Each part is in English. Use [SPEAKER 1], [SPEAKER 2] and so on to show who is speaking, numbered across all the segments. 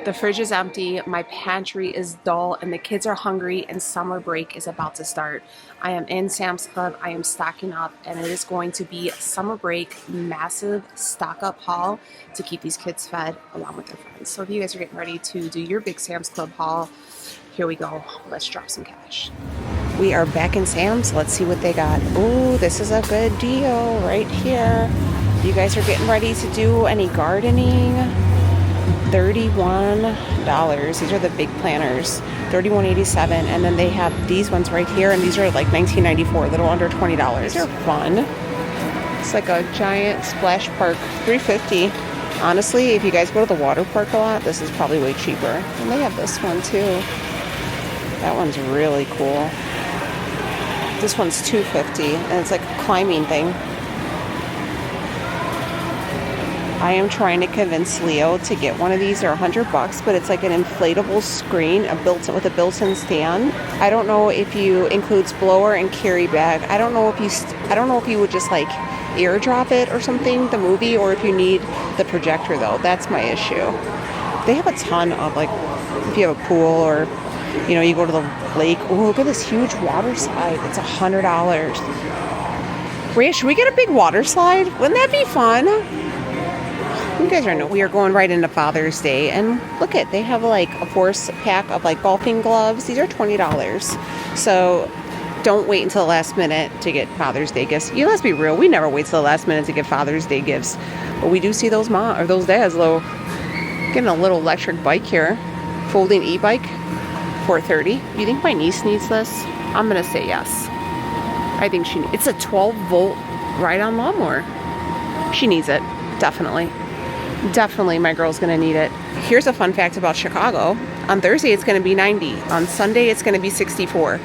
[SPEAKER 1] The fridge is empty, my pantry is dull, and the kids are hungry, and summer break is about to start. I am in Sam's Club, I am stocking up, and it is going to be a summer break massive stock up haul to keep these kids fed along with their friends. So if you guys are getting ready to do your big Sam's Club haul, here we go. Let's drop some cash. We are back in Sam's. Let's see what they got. Ooh, this is a good deal right here. You guys are getting ready to do any gardening? $31. These are the big planters. $31.87. And then they have these ones right here, and these are like $19.94, a little under $20. These are fun. It's like a giant splash park. $3.50. Honestly, if you guys go to the water park a lot, this is probably way cheaper. And they have this one too. That one's really cool. This one's $2.50, and it's like a climbing thing. I am trying to convince Leo to get one of these. They're $100, but it's like an inflatable screen, with a built-in stand. I don't know if you includes blower and carry bag. I don't know if you would just like airdrop it or something, the movie, or if you need the projector though. That's my issue. They have a ton of, like, if you have a pool or you go to the lake. Oh, look at this huge water slide. It's $100. Rhea, should we get a big water slide? Wouldn't that be fun? You guys know we are going right into Father's Day, and look at, they have like a 4-pack of like golfing gloves. These are $20. So don't wait until the last minute to get Father's Day gifts. Let's be real, we never wait till the last minute to get Father's Day gifts. But we do see those dads though. Getting a little electric bike here, folding e-bike, $4.30. You think my niece needs this? I'm gonna say yes. I think it's a 12-volt ride-on lawnmower. She needs it, definitely. Definitely my girl's gonna need it. Here's a fun fact about Chicago. On Thursday it's gonna be 90. On Sunday it's gonna be 64.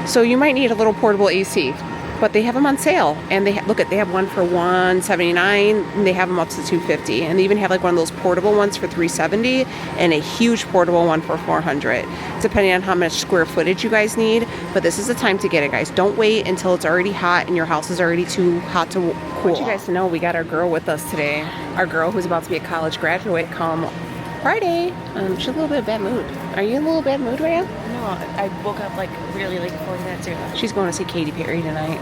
[SPEAKER 1] So you might need a little portable AC, but they have them on sale. And they have one for $179, and they have them up to $250. And they even have like one of those portable ones for $370 and a huge portable one for $400, depending on how much square footage you guys need. But this is the time to get it, guys. Don't wait until it's already hot and your house is already too hot to cool. I want you guys to know we got our girl with us today. Our girl who's about to be a college graduate come Friday. She's a little bit of bad mood. Are you in a little bad mood, Rhea?
[SPEAKER 2] No, I woke up like really like 40 minutes ago.
[SPEAKER 1] She's going to see Katy Perry tonight.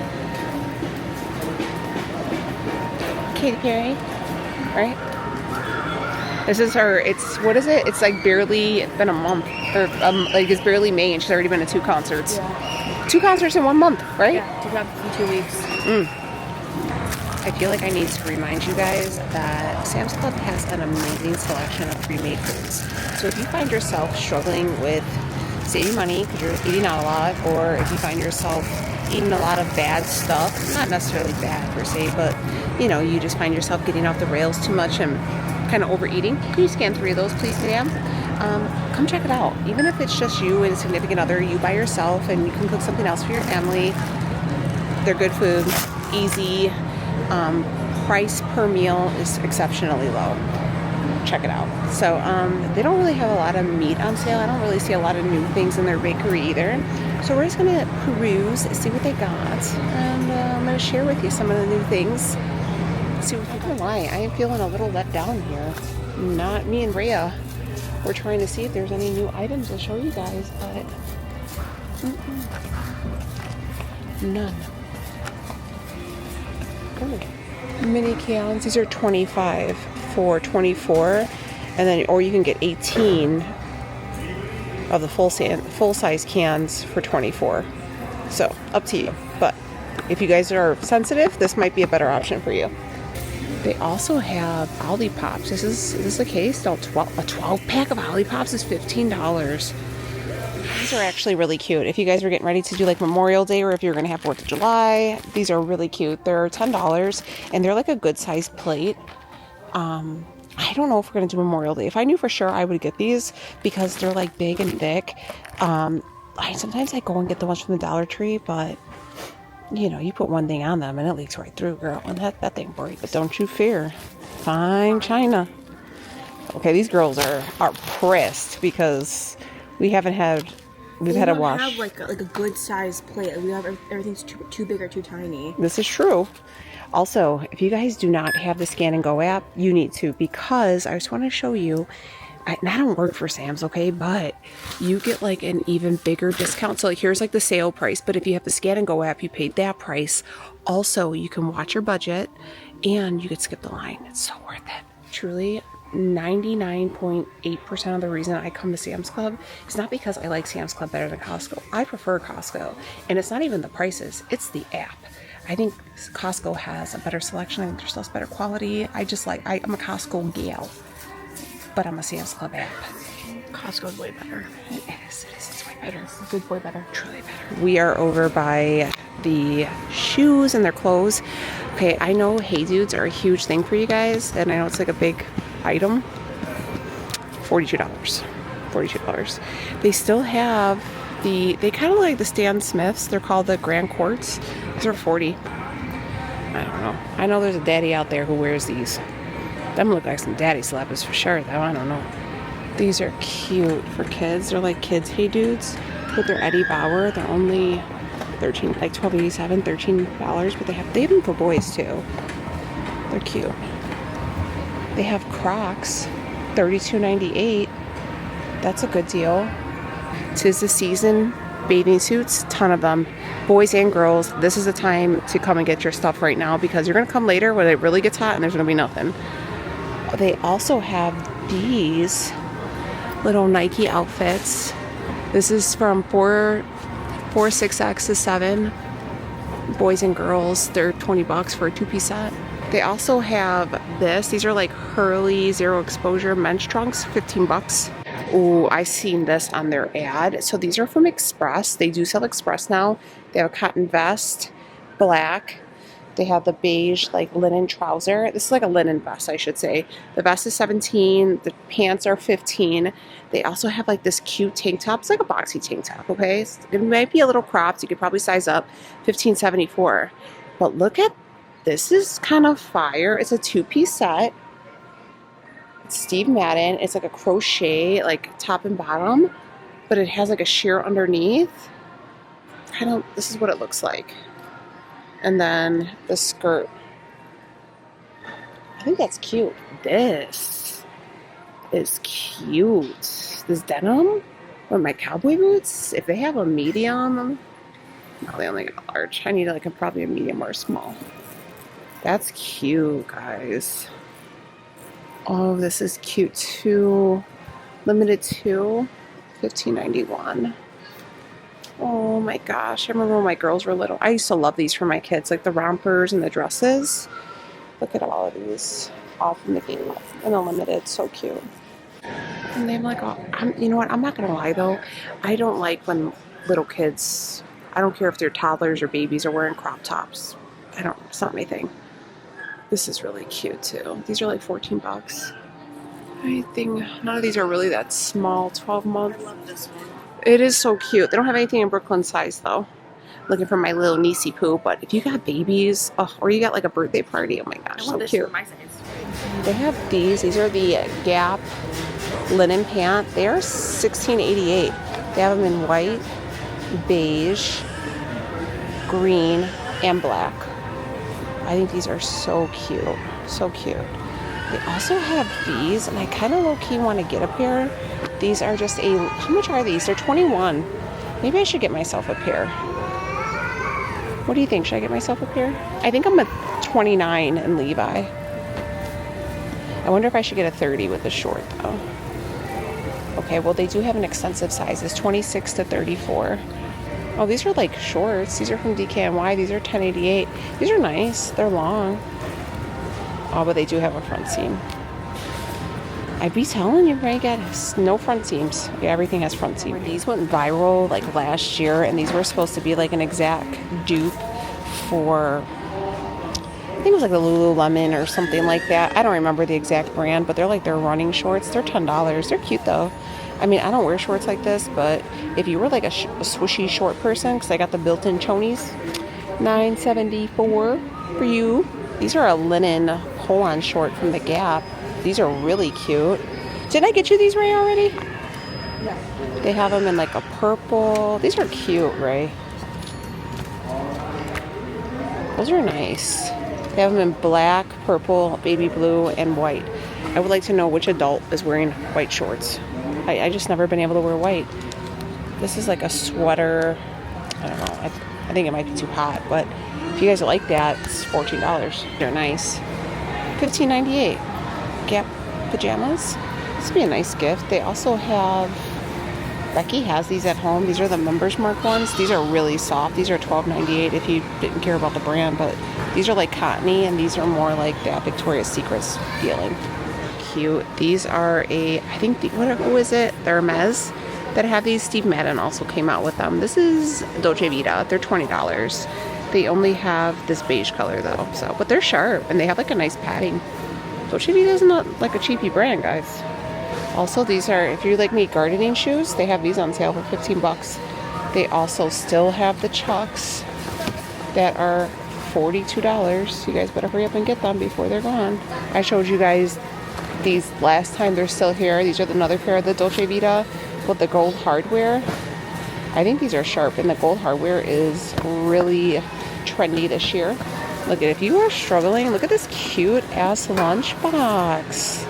[SPEAKER 1] Katy Perry, right? This is her. What is it? It's like barely been a month, or like it's barely May, and she's already been to 2 concerts.
[SPEAKER 2] Yeah.
[SPEAKER 1] 2 concerts in 1 month, right?
[SPEAKER 2] Yeah, 2 concerts in 2 weeks.
[SPEAKER 1] I feel like I need to remind you guys that Sam's Club has an amazing selection of pre-made foods. So if you find yourself struggling with saving money because you're eating out a lot, or if you find yourself eating a lot of bad stuff, not necessarily bad per se, but you just find yourself getting off the rails too much and kind of overeating, can you scan 3 of those please, ma'am? Come check it out. Even if it's just you and a significant other, you by yourself, and you can cook something else for your family. They're good food, easy. Price per meal is exceptionally low. Check it out. So they don't really have a lot of meat on sale. I don't really see a lot of new things in their bakery either. So we're just gonna peruse, see what they got, and I'm gonna share with you some of the new things. See what they got. Why I am feeling a little let down here. Not me and Rhea. We're trying to see if there's any new items to show you guys, but none. Oh. Mini cans. These are 25 for 24, and then or you can get 18 of the full size cans for 24. So up to you. But if you guys are sensitive, this might be a better option for you. They also have Olipop. Is this the case? No, a 12-pack of Olipops is $15. These are actually really cute. If you guys are getting ready to do like Memorial Day, or if you're going to have 4th of July, these are really cute. They're $10, and they're like a good sized plate. I don't know if we're going to do Memorial Day. If I knew for sure, I would get these because they're like big and thick. Sometimes I go and get the ones from the Dollar Tree, but you put one thing on them and it leaks right through, girl. And that thing breaks. But don't you fear. Fine china. Okay, these girls are pressed because we've had a wash.
[SPEAKER 2] We have like a good sized plate. We have everything's too big or too tiny.
[SPEAKER 1] This is true. Also, if you guys do not have the Scan and Go app, you need to, because I just want to show you and I don't work for Sam's, okay, but you get like an even bigger discount. So like here's like the sale price, but if you have the Scan and Go app, you paid that price. Also, you can watch your budget and you could skip the line. It's so worth it. Truly, 99.8% of the reason I come to Sam's Club is not because I like Sam's Club better than Costco. I prefer Costco, and it's not even the prices, it's the app. I think Costco has a better selection. I think their stuff's better quality. I'm a Costco gal, but I'm a Sam's Club app.
[SPEAKER 2] Costco's way better.
[SPEAKER 1] It is. It's way better.
[SPEAKER 2] It's a good boy better.
[SPEAKER 1] Truly better. We are over by the shoes and their clothes. Okay, I know Hey Dudes are a huge thing for you guys, and I know it's like a big item. $42. They still have they kind of like the Stan Smiths. They're called the Grand Quartz. These are $40. I don't know. I know there's a daddy out there who wears these. Them look like some daddy slippers for sure, though. I don't know. These are cute for kids. They're like kids Hey Dudes, but they're Eddie Bauer. They're only $12.87, $13, but they have them for boys too. They're cute. They have Crocs, $32.98. That's a good deal. 'Tis the season. Bathing suits, ton of them. Boys and girls, this is the time to come and get your stuff right now, because you're going to come later when it really gets hot and there's going to be nothing. They also have these little Nike outfits. This is from 6X to 7. Boys and girls, they're $20 for a 2-piece set. They also have this. These are like Hurley Zero Exposure men's trunks, $15. Oh, I seen this on their ad. So these are from Express. They do sell Express now. They have a cotton vest, black. They have the beige like linen trouser. This is like a linen vest, I should say. The vest is $17. The pants are $15. They also have like this cute tank top. It's like a boxy tank top, okay? It might be a little cropped. You could probably size up. $15.74. But look at this, is kind of fire. It's a 2-piece set. It's Steve Madden. It's like a crochet, like top and bottom, but it has like a sheer underneath. This is what it looks like. And then the skirt. I think that's cute. This is cute. This denim with my cowboy boots. If they have a medium, no, they only got a large. I need like probably a medium or a small. That's cute, guys. Oh, this is cute too. Limited to $15.91. Oh my gosh. I remember when my girls were little. I used to love these for my kids, like the rompers and the dresses. Look at all of these. All from the game and Unlimited. So cute. And they're like, you know what? I'm not going to lie though. I don't like when little kids, I don't care if they're toddlers or babies, are wearing crop tops. It's not my thing. This is really cute too. These are like $14. I think none of these are really that small. 12 months. I love this one. It is so cute. They don't have anything in Brooklyn size though. Looking for my little niecey poo, but if you got babies, or you got like a birthday party, oh my gosh, so cute. For my size. They have these. These are the Gap linen pant. They are $16.88. They have them in white, beige, green, and black. I think these are so cute. So cute. They also have these, and I kind of low-key want to get a pair. These are just how much are these? They're $21. Maybe I should get myself a pair. What do you think? Should I get myself a pair? I think I'm a 29 in Levi. I wonder if I should get a 30 with the short, though. Okay, well, they do have an extensive size. It's 26 to 34. Oh, these are like shorts. These are from DKNY. These are $10.88. These are nice. They're long. Oh, but they do have a front seam. I'd be telling you, right? Get no front seams. Yeah, everything has front seams. These went viral like last year, and these were supposed to be like an exact dupe for, I think it was like the Lululemon or something like that. I don't remember the exact brand, but they're like their running shorts. They're $10. They're cute though. I mean, I don't wear shorts like this, but if you were like a swooshy short person, because I got the built-in chonies, $9.74 for you. These are a linen pull-on short from the Gap. These are really cute. Didn't I get you these, Ray, already?
[SPEAKER 2] Yeah.
[SPEAKER 1] They have them in like a purple. These are cute, Ray. Those are nice. They have them in black, purple, baby blue, and white. I would like to know which adult is wearing white shorts. I just never been able to wear white. This is like a sweater. I don't know. I think it might be too hot, but if you guys like that, it's $14. They're nice. $15.98. Gap pajamas. This would be a nice gift. They also have, Becky has these at home. These are the Members Mark ones. These are really soft. These are $12.98 if you didn't care about the brand, but these are like cottony, and these are more like that Victoria's Secrets feeling. Cute. These are I think, who is it? They're Hermes that have these. Steve Madden also came out with them. This is Dolce Vita. They're $20. They only have this beige color though, but they're sharp and they have like a nice padding. Dolce Vita is not like a cheapy brand, guys. Also, these are, if you like me, gardening shoes. They have these on sale for $15. They also still have the Chucks that are $42. You guys better hurry up and get them before they're gone. I showed you guys these last time. They're still here. These are another pair of the Dolce Vita with the gold hardware. I think these are sharp, and the gold hardware is really trendy this year. Look at, if you are struggling, look at this cute ass lunchbox.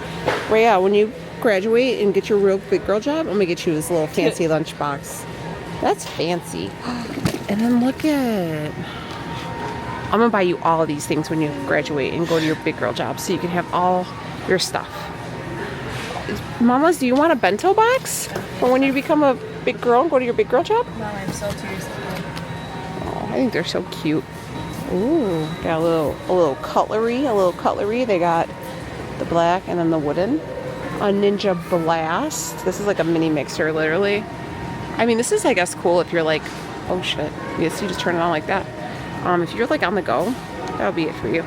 [SPEAKER 1] Rhea, when you graduate and get your real big girl job, I'm gonna get you this little fancy lunchbox. That's fancy. And then look at, I'm gonna buy you all of these things when you graduate and go to your big girl job, so you can have all your stuff. Mamas, do you want a bento box for when you become a big girl and go to your big girl job?
[SPEAKER 2] Mom, I'm so tears.
[SPEAKER 1] Oh, I think they're so cute. Ooh, got a little cutlery. They got the black and then the wooden. A Ninja Blast. This is like a mini mixer, literally. I mean, this is, I guess, cool if you're like, oh shit. Yes, you just turn it on like that. If you're like on the go, that'll be it for you.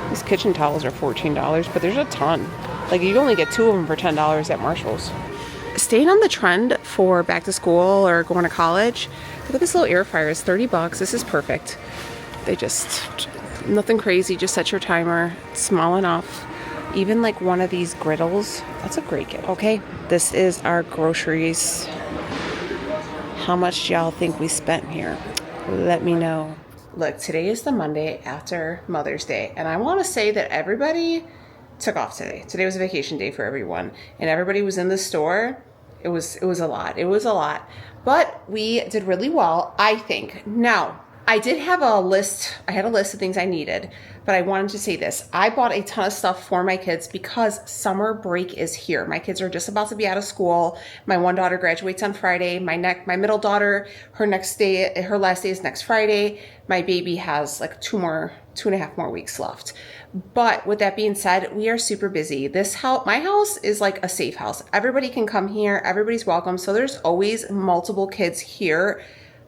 [SPEAKER 1] These kitchen towels are $14, but there's a ton. Like, you only get 2 of them for $10 at Marshall's. Staying on the trend for back to school or going to college, look at this little air fryer. It's $30. This is perfect. They just, nothing crazy. Just set your timer. It's small enough. Even like one of these griddles, that's a great gift. Okay, this is our groceries. How much do y'all think we spent here? Let me know. Look, today is the Monday after Mother's Day, and I want to say that everybody took off today. Today was a vacation day for everyone, and everybody was in the store. It was a lot. But we did really well, I think. Now, I did have a list. I had a list of things I needed, but I wanted to say this. I bought a ton of stuff for my kids because summer break is here. My kids are just about to be out of school. My one daughter graduates on Friday. My middle daughter, her last day is next Friday. My baby has like 2.5 more weeks left. But with that being said, we are super busy. My house is like a safe house. Everybody can come here. Everybody's welcome. So there's always multiple kids here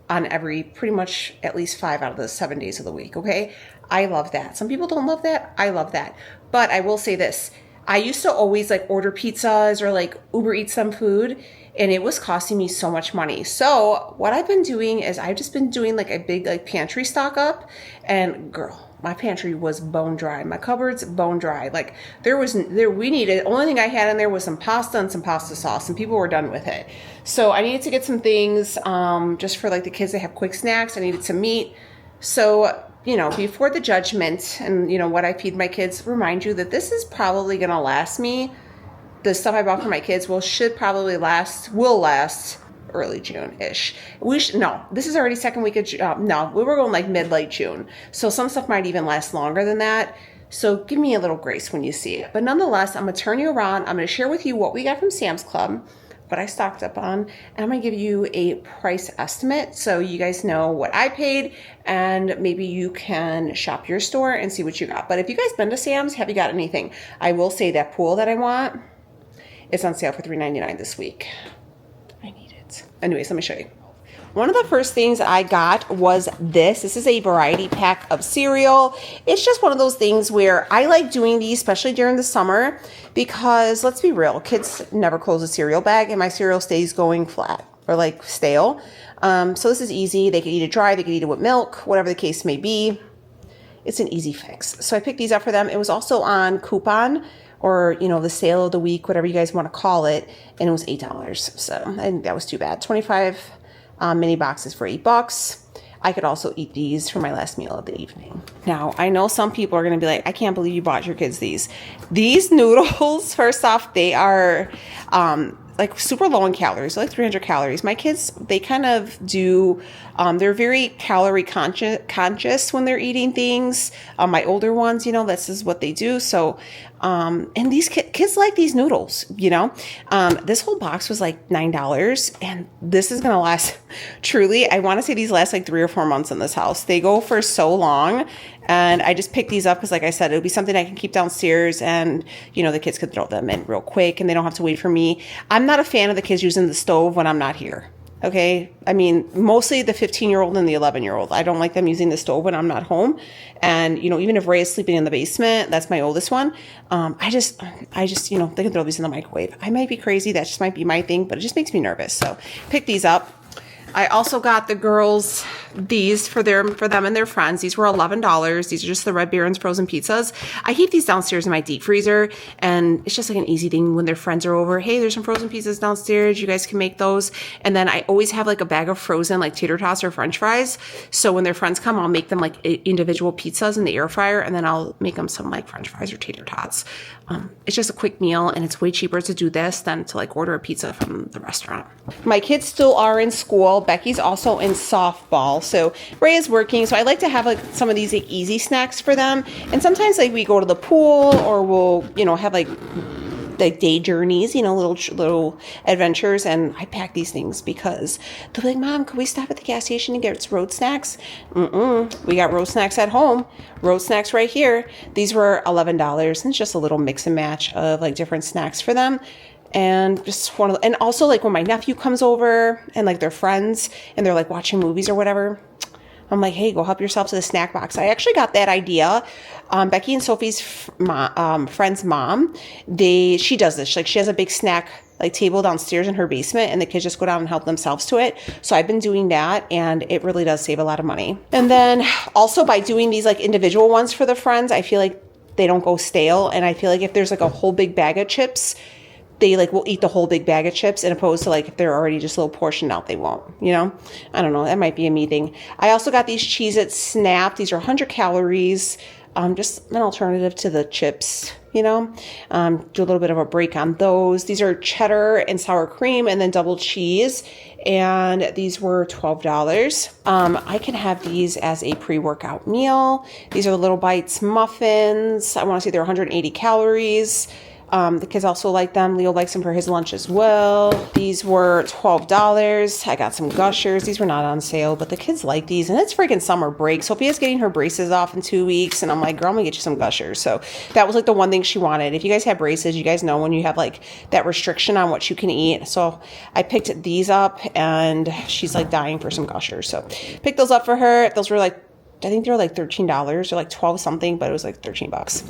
[SPEAKER 1] on pretty much at least 5 out of the 7 days of the week, okay? I love that. Some people don't love that. I love that. But I will say this. I used to always like order pizzas or like Uber Eats some food, and it was costing me so much money. So what I've been doing is I've just been doing like a big like pantry stock up, and girl, my pantry was bone dry. My cupboard's bone dry. Like the only thing I had in there was some pasta and some pasta sauce, and people were done with it. So I needed to get some things just for like the kids that have quick snacks. I needed some meat. So, before the judgment and, what I feed my kids, remind you that this is probably going to last me. The stuff I bought for my kids will last early June-ish. This is already second week of June. No, we were going like mid-late June. So some stuff might even last longer than that. So give me a little grace when you see it. But nonetheless, I'm going to turn you around. I'm going to share with you what we got from Sam's Club, what I stocked up on, and I'm going to give you a price estimate so you guys know what I paid, and maybe you can shop your store and see what you got. But if you guys been to Sam's, have you got anything? I will say that pool that I want, it's on sale for $3.99 this week. I need it. Anyways, let me show you. One of the first things I got was this. This is a variety pack of cereal. It's just one of those things where I like doing these, especially during the summer, because let's be real, kids never close a cereal bag and my cereal stays going flat or like stale. So this is easy. They can eat it dry, they can eat it with milk, whatever the case may be. It's an easy fix. So I picked these up for them. It was also on coupon, or, the sale of the week, whatever you guys want to call it, and it was $8. So I think that was too bad. 25 mini boxes for $8. I could also eat these for my last meal of the evening. Now, I know some people are going to be like, I can't believe you bought your kids these. These noodles, first off, they are like super low in calories, like 300 calories. My kids, they kind of do, they're very calorie conscious when they're eating things. My older ones, you know, this is what they do. So, and these kids like these noodles, you know. This whole box was like $9, and this is going to last, truly, I want to say these last like 3 or 4 months in this house. They go for so long. And I just picked these up because, like I said, it would be something I can keep downstairs, and, you know, the kids could throw them in real quick and they don't have to wait for me. I'm not a fan of the kids using the stove when I'm not here. Okay. I mean, mostly the 15-year-old and the 11-year-old. I don't like them using the stove when I'm not home. And, you know, even if Ray is sleeping in the basement, that's my oldest one. I just, you know, they can throw these in the microwave. I might be crazy. That just might be my thing, but it just makes me nervous. So pick these up. I also got the girls these for them and their friends. These were $11. These are just the Red Baron's frozen pizzas. I keep these downstairs in my deep freezer, and it's just like an easy thing when their friends are over. Hey, there's some frozen pizzas downstairs. You guys can make those. And then I always have like a bag of frozen like tater tots or French fries. So when their friends come, I'll make them like individual pizzas in the air fryer, and then I'll make them some like French fries or tater tots. It's just a quick meal, and it's way cheaper to do this than to like order a pizza from the restaurant. My kids still are in school. Becky's also in softball. So Ray is working. So I like to have like some of these like easy snacks for them. And sometimes like we go to the pool, or we'll, you know, have like day journeys, you know, little adventures, and I pack these things because they're like, Mom, could we stop at the gas station and get road snacks? We got road snacks at home. Road snacks right here. These were $11, and it's just a little mix and match of like different snacks for them. And just and also like when my nephew comes over and like their friends and they're like watching movies or whatever, I'm like, hey, go help yourself to the snack box. I actually got that idea. Becky and Sophie's friend's mom, she does this. Like, she has a big snack like table downstairs in her basement, and the kids just go down and help themselves to it. So I've been doing that, and it really does save a lot of money. And then also by doing these like individual ones for the friends, I feel like they don't go stale. And I feel like if there's like a whole big bag of chips, they like will eat the whole big bag of chips, and opposed to like if they're already just a little portioned out, they won't, you know. I don't know, that might be a me thing. I also got these Cheez-It Snap. These are 100 calories, just an alternative to the chips, you know. Do a little bit of a break on those. These are cheddar and sour cream and then double cheese, and these were $12. I can have these as a pre-workout meal. These are the Little Bites muffins. I want to say they're 180 calories. The kids also like them. Leo likes them for his lunch as well. These were $12. I got some Gushers. These were not on sale, but the kids like these, and it's freaking summer break. Sophia's getting her braces off in 2 weeks, and I'm like, girl, I'm gonna get you some Gushers. So that was like the one thing she wanted. If you guys have braces, you guys know when you have like that restriction on what you can eat. So I picked these up, and she's like dying for some Gushers. So picked those up for her. Those were like, I think they were like $13 or like 12 something, but it was like $13.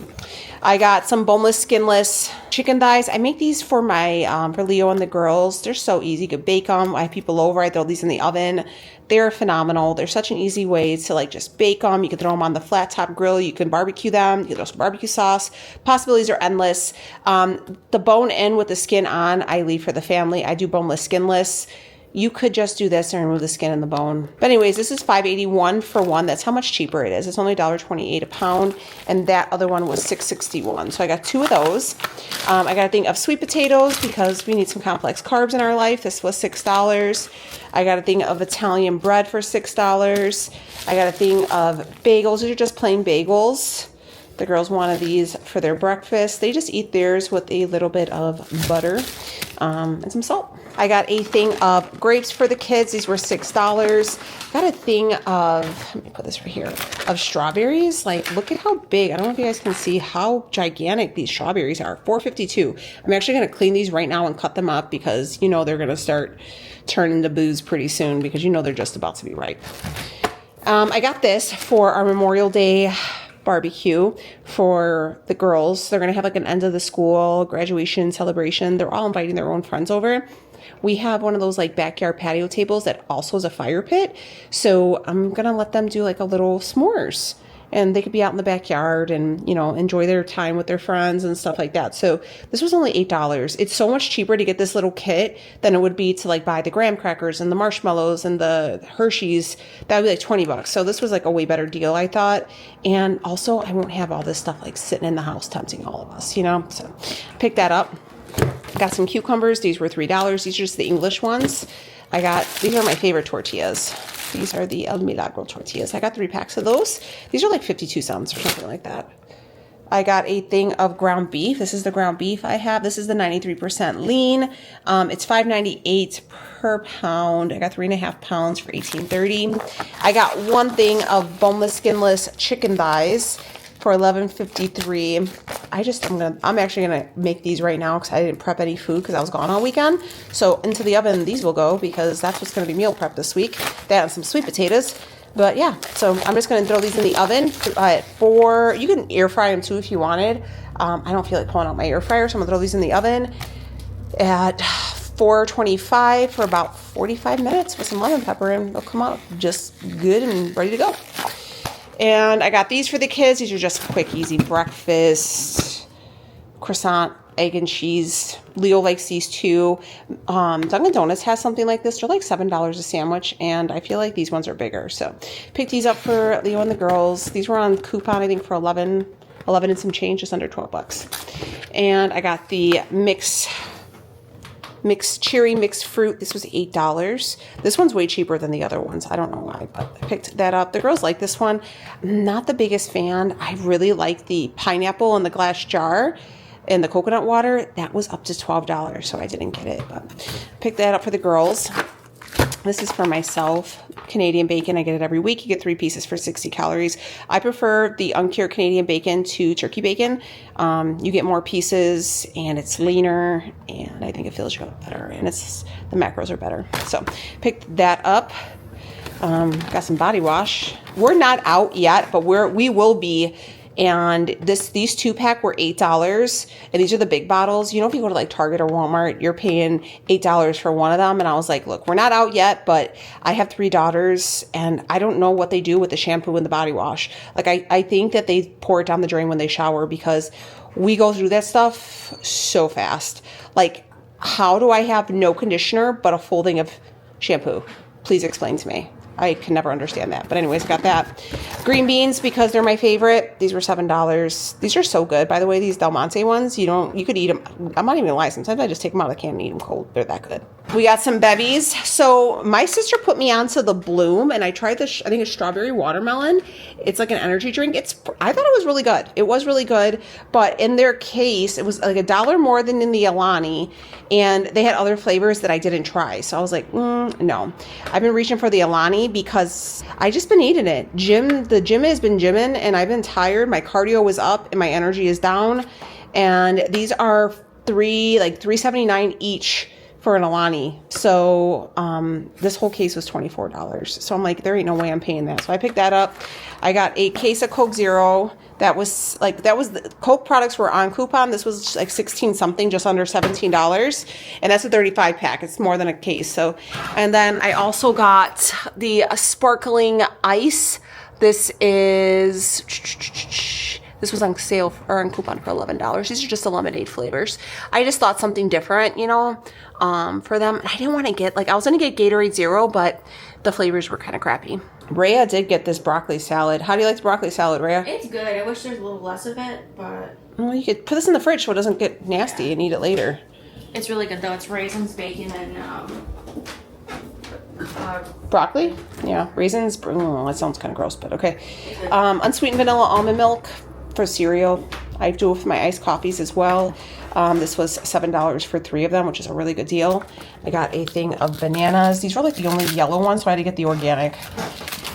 [SPEAKER 1] I got some boneless, skinless chicken thighs. I make these for my, for Leo and the girls. They're so easy. You could bake them. I have people over. I throw these in the oven. They're phenomenal. They're such an easy way to like just bake them. You can throw them on the flat top grill. You can barbecue them. You can throw some barbecue sauce. Possibilities are endless. The bone in with the skin on, I leave for the family. I do boneless, skinless. You could just do this and remove the skin and the bone. But anyways, this is $5.81 for one. That's how much cheaper it is. It's only $1.28 a pound. And that other one was $6.61. So I got 2 of those. I got a thing of sweet potatoes because we need some complex carbs in our life. This was $6. I got a thing of Italian bread for $6. I got a thing of bagels. These are just plain bagels. The girls wanted these for their breakfast. They just eat theirs with a little bit of butter and some salt. I got a thing of grapes for the kids. These were $6. Got a thing of, let me put this right here, of strawberries. Like, look at how big. I don't know if you guys can see how gigantic these strawberries are. $4.52. I'm actually going to clean these right now and cut them up because, you know, they're going to start turning to booze pretty soon because, you know, they're just about to be ripe. I got this for our Memorial Day barbecue for the girls. They're going to have like an end of the school graduation celebration. They're all inviting their own friends over. We have one of those like backyard patio tables that also has a fire pit. So I'm going to let them do like a little s'mores. and they could be out in the backyard and, you know, enjoy their time with their friends and stuff like that. So this was only $8. It's so much cheaper to get this little kit than it would be to like buy the graham crackers and the marshmallows and the Hershey's. That would be like $20. So this was like a way better deal, I thought. And also I won't have all this stuff like sitting in the house tempting all of us, you know? So pick that up. Got some cucumbers. These were $3. These are just the English ones. These are my favorite tortillas. These are the El Milagro tortillas. I got 3 packs of those. These are like 52 cents or something like that. I got a thing of ground beef. This is the ground beef I have. This is the 93% lean. It's $5.98 per pound. I got 3.5 pounds for $18.30. I got one thing of boneless, skinless chicken thighs for $11.53. I'm actually gonna make these right now because I didn't prep any food because I was gone all weekend. So into the oven these will go because that's what's gonna be meal prep this week. That and some sweet potatoes. But yeah, so I'm just gonna throw these in the oven you can air fry them too if you wanted. I don't feel like pulling out my air fryer, so I'm gonna throw these in the oven at 425 for about 45 minutes with some lemon pepper, and they'll come out just good and ready to go. And I got these for the kids. These are just quick, easy breakfast. Croissant, egg and cheese. Leo likes these too. Dunkin' Donuts has something like this. They're like $7 a sandwich, and I feel like these ones are bigger. So pick these up for Leo and the girls. These were on coupon, I think, for 11 and some change, just under $12. And I got the mixed cherry mixed fruit. This was $8. This one's way cheaper than the other ones. I don't know why, but I picked that up. The girls like this one. I'm not the biggest fan. I really like the pineapple in the glass jar and the coconut water. That was up to $12, so I didn't get it, but picked that up for the girls. This is for myself. Canadian bacon. I get it every week. You get 3 pieces for 60 calories. I prefer the uncured Canadian bacon to turkey bacon. You get more pieces and it's leaner, and I think it feels better, and the macros are better. So picked that up. Got some body wash. We're not out yet, but we will be. And these 2-pack were $8, and these are the big bottles. You know, if you go to like Target or Walmart, you're paying $8 for one of them. And I was like, look, we're not out yet, but I have 3 daughters, and I don't know what they do with the shampoo and the body wash. Like, I think that they pour it down the drain when they shower, because we go through that stuff so fast. Like, how do I have no conditioner but a full thing of shampoo? Please explain to me. I can never understand that. But anyways, got that. Green beans, because they're my favorite. These were $7. These are so good. By the way, these Del Monte ones, you could eat them. I'm not even gonna lie. Sometimes I just take them out of the can and eat them cold. They're that good. We got some bevies. So my sister put me onto the Bloom, and I tried this, I think it's strawberry watermelon. It's like an energy drink. I thought it was really good. It was really good. But in their case, it was like $1 more than in the Alani. And they had other flavors that I didn't try. So I was like, no. I've been reaching for the Alani because I just been eating it. The gym has been gymming, and I've been tired. My cardio was up and my energy is down. And these are $3.79 each for an Alani. So this whole case was $24. So I'm like, there ain't no way I'm paying that. So I picked that up. I got a case of Coke Zero. The Coke products were on coupon. This was like 16 something, just under $17. And that's a 35 pack. It's more than a case. So, and then I also got the sparkling ice. This was on sale or on coupon for $11. These are just the lemonade flavors. I just thought something different, for them. I didn't want to get, I was going to get Gatorade Zero, but the flavors were kind of crappy. Rhea did get this broccoli salad. How do you like the broccoli salad, Rhea?
[SPEAKER 2] It's good. I wish there's a little less of it, but...
[SPEAKER 1] Well, you could put this in the fridge so it doesn't get nasty and eat it later.
[SPEAKER 2] It's really good, though. It's raisins, bacon, and...
[SPEAKER 1] broccoli? Yeah. Raisins? That sounds kind of gross, but okay. Unsweetened vanilla almond milk for cereal. I do it with my iced coffees as well. This was $7 for 3 of them, which is a really good deal. I got a thing of bananas. These were like the only yellow ones, so I had to get the organic.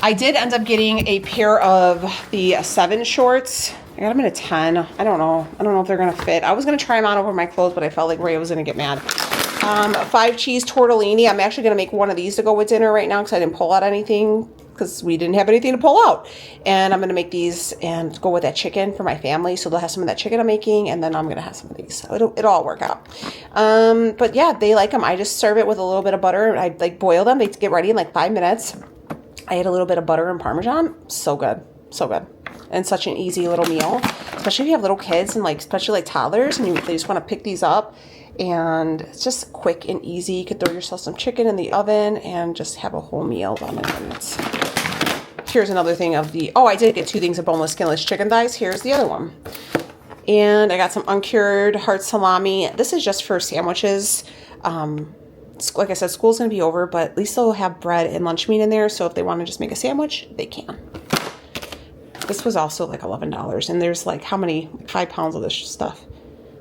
[SPEAKER 1] I did end up getting a pair of the 7 shorts. I got them in a 10. I don't know if they're going to fit. I was going to try them on over my clothes, but I felt like Rhea was going to get mad. 5 cheese tortellini. I'm actually going to make one of these to go with dinner right now because I didn't pull out anything because we didn't have anything to pull out. And I'm going to make these and go with that chicken for my family. So they'll have some of that chicken I'm making, and then I'm going to have some of these. So it'll all work out. But yeah, they like them. I just serve it with a little bit of butter. I boil them. They get ready in 5 minutes. I add a little bit of butter and Parmesan. So good. So good. and such an easy little meal, especially if you have little kids and like, especially like toddlers, and they just want to pick these up. And it's just quick and easy. You could throw yourself some chicken in the oven and just have a whole meal done in minutes. Here's another thing of the, oh, I did get 2 things of boneless, skinless chicken thighs. Here's the other one. And I got some uncured heart salami. This is just for sandwiches. Like I said, school's going to be over, but at least they'll have bread and lunch meat in there. So if they want to just make a sandwich, they can. This was also like $11. And there's like, how many? 5 pounds of this stuff.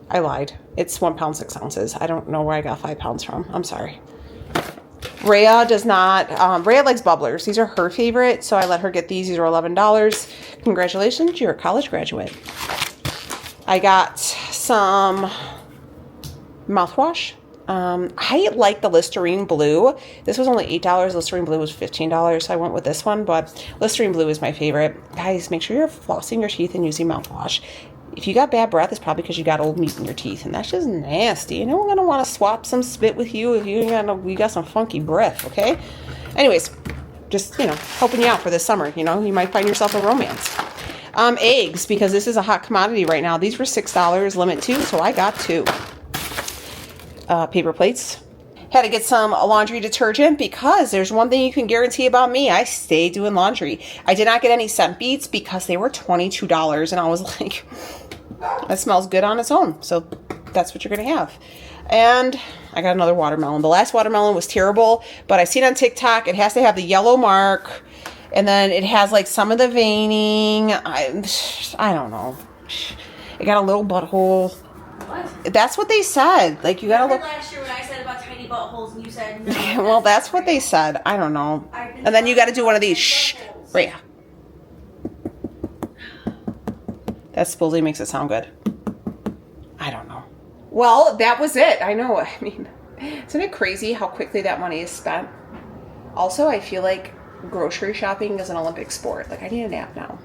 [SPEAKER 1] I lied. It's 1 pound, 6 ounces. I don't know where I got 5 pounds from. I'm sorry. Rhea does not, Rhea likes bubblers. These are her favorite, so I let her get these. These are $11. Congratulations, you're a college graduate. I got some mouthwash. I like the Listerine Blue. This was only $8. Listerine Blue was $15, so I went with this one, but Listerine Blue is my favorite. Guys, make sure you're flossing your teeth and using mouthwash. If you got bad breath, it's probably because you got old meat in your teeth, and that's just nasty. You know, we're gonna want to swap some spit with you if you got some funky breath, okay? Anyways, just, you know, helping you out for this summer. You know, you might find yourself a romance. Eggs, because this is a hot commodity right now. These were $6, limit 2, so I got 2. Paper plates. Had to get some laundry detergent because there's one thing you can guarantee about me. I stay doing laundry. I did not get any scent beads because they were $22, and I was like, that smells good on its own. So that's what you're going to have. And I got another watermelon. The last watermelon was terrible, but I seen on TikTok it has to have the yellow mark, and then it has like some of the veining. I don't know. It got a little butthole. What? That's what they said. Like, you gotta look.
[SPEAKER 2] Last year when I said about tiny buttholes and you said no.
[SPEAKER 1] Well, that's what they said. I don't know. And then you gotta do one of these. Shh. Rhea. That supposedly makes it sound good. I don't know. Well, that was it. I know. I mean, isn't it crazy how quickly that money is spent? Also, I feel like grocery shopping is an Olympic sport. Like, I need a nap now.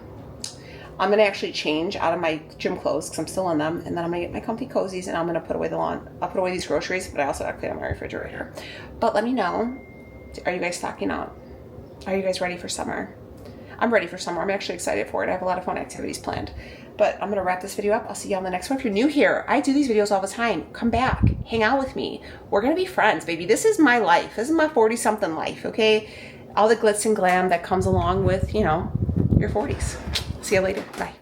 [SPEAKER 1] I'm going to actually change out of my gym clothes because I'm still in them. And then I'm going to get my comfy cozies and I'm going to put away the lawn. I'll put away these groceries, but I also got to clean out my refrigerator. But let me know. Are you guys stocking up? Are you guys ready for summer? I'm ready for summer. I'm actually excited for it. I have a lot of fun activities planned. But I'm going to wrap this video up. I'll see you on the next one. If you're new here, I do these videos all the time. Come back. Hang out with me. We're going to be friends, baby. This is my life. This is my 40-something life, okay? All the glitz and glam that comes along with, you know, your 40s. See you later. Bye.